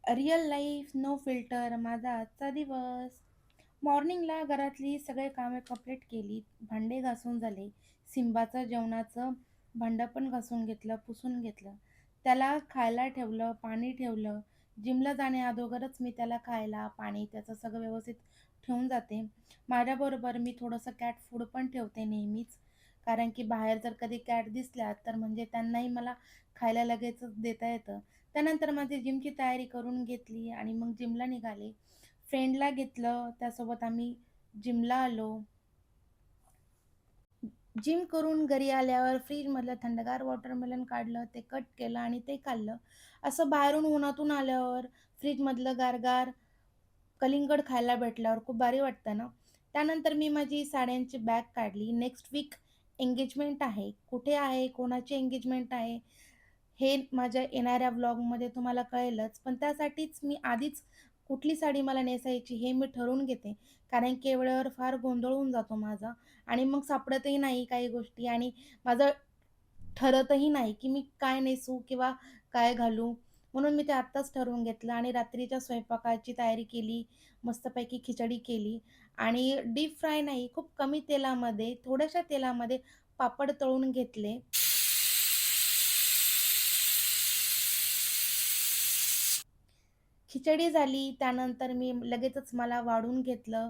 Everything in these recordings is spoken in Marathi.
रिअल लाईफ नो फिल्टर माझा आजचा दिवस. मॉर्निंगला घरातली सगळे कामे कंप्लीट केली, भांडे घासून झाले, सिंबाचं जेवणाचं भांडं पण घासून घेतलं, पुसून घेतलं, त्याला खायला ठेवलं, पाणी ठेवलं. जिमला जाण्या अगोदरच मी त्याला खायला पाणी त्याचं सगळं व्यवस्थित ठेवून जाते. माझ्याबरोबर मी थोडंसं कॅट फूड पण ठेवते नेहमीच, कारण की बाहेर जर कधी कॅट दिसल्या तर म्हणजे त्यांनाही मला खायला लगेचच देता येतं. त्यानंतर माझी जिमची तयारी करून घेतली आणि मग जिमला निघाले. फ्रेंडला घेतलं, त्यासोबत आम्ही जिमला आलो. जिम करून घरी आल्यावर फ्रीजमधलं थंडगार वॉटरमेलन काढलं, ते कट केलं आणि ते खाल्लं. असं बाहेरून उन्हातून आल्यावर फ्रीजमधलं गारगार कलिंगड खायला भेटल्यावर खूप भारी वाटतं ना. त्यानंतर मी माझी साड्यांची बॅग काढली. नेक्स्ट वीक एंगेजमेंट आहे. कुठे आहे, कोणाची एंगेजमेंट आहे, हे माझ्या येणाऱ्या व्लॉगमध्ये तुम्हाला कळेलच. पण त्यासाठीच मी आधीच कुठली साडी मला नेसायची हे मी ठरवून घेते. कारण की वेळेवर फार गोंधळ होऊन जातो माझा आणि मग सापडतही नाही काही गोष्टी आणि माझं ठरतही नाही, की मी काय नेसू किंवा काय घालू. म्हणून मी ते आत्ताच ठरवून घेतलं आणि रात्रीच्या स्वयंपाकाची तयारी केली. मस्तपैकी खिचडी केली आणि डीप फ्राय नाही, खूप कमी तेलामध्ये, थोड्याशा तेलामध्ये पापड तळून घेतले. खिचडी झाली, त्यानंतर मी लगेचच मला वाढून घेतलं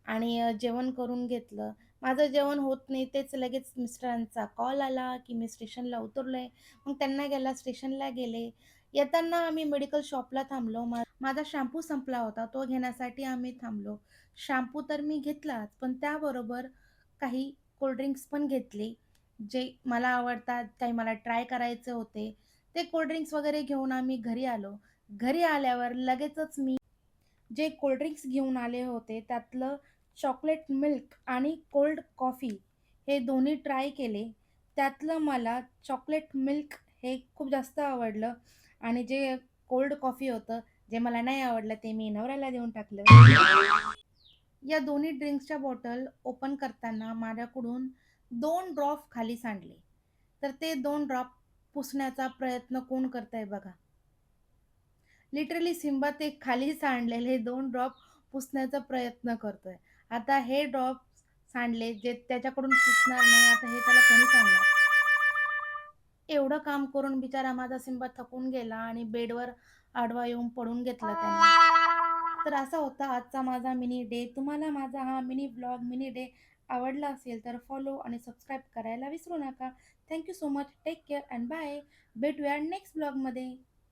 आणि जेवण करून घेतलं. माझं जेवण होत नाही तेच लगेच मिस्टरांचा कॉल आला, की मी स्टेशनला उतरलोय. मग त्यांना घ्यायला स्टेशनला गेले. येताना आम्ही मेडिकल शॉपला थांबलो. माझा शॅम्पू संपला होता, तो घेण्यासाठी आम्ही थांबलो. शॅम्पू तर मी घेतलाच, पण त्याबरोबर काही कोल्ड पण घेतले, जे मला आवडतात, काही मला ट्राय करायचे होते. ते कोल्ड वगैरे घेऊन आम्ही घरी आलो. घरी आल्यावर लगेचच मी जे कोल्ड घेऊन आले होते त्यातलं चॉकलेट मिल्क आणि कोल्ड कॉफी हे दोन्ही ट्राय केले. त्यातलं मला चॉकलेट मिल्क हे खूप जास्त आवडलं आणि जे कोल्ड कॉफी होतं, जे मला नाही आवडलं ते मी नवऱ्याला देऊन टाकलं. या दोन्ही ड्रिंक्सच्या बॉटल ओपन करताना माझ्याकडून 2 ड्रॉप खाली सांडले. तर ते 2 ड्रॉप पुसण्याचा प्रयत्न कोण करतंय बघा. लिटरली सिम्बा ते खाली सांडलेले 2 ड्रॉप पुसण्याचा प्रयत्न करतोय. आता हे ड्रॉप सांडले जे त्याच्याकडून पुसणार नाही, आता हे त्याला कोणी सांगणार? एवढं काम करून बिचारा माझा सिम्बा थकून गेला आणि बेडवर आडवा येऊन पडून घेतलं त्याने. तर असा होता आजचा माझा मिनी डे. तुम्हाला माझा हा मिनी ब्लॉग, मिनी डे आवडला असेल तर फॉलो आणि सबस्क्राईब करायला विसरू नका. Thank so much. Take care and bye. भेटूया नेक्स्ट ब्लॉगमध्ये.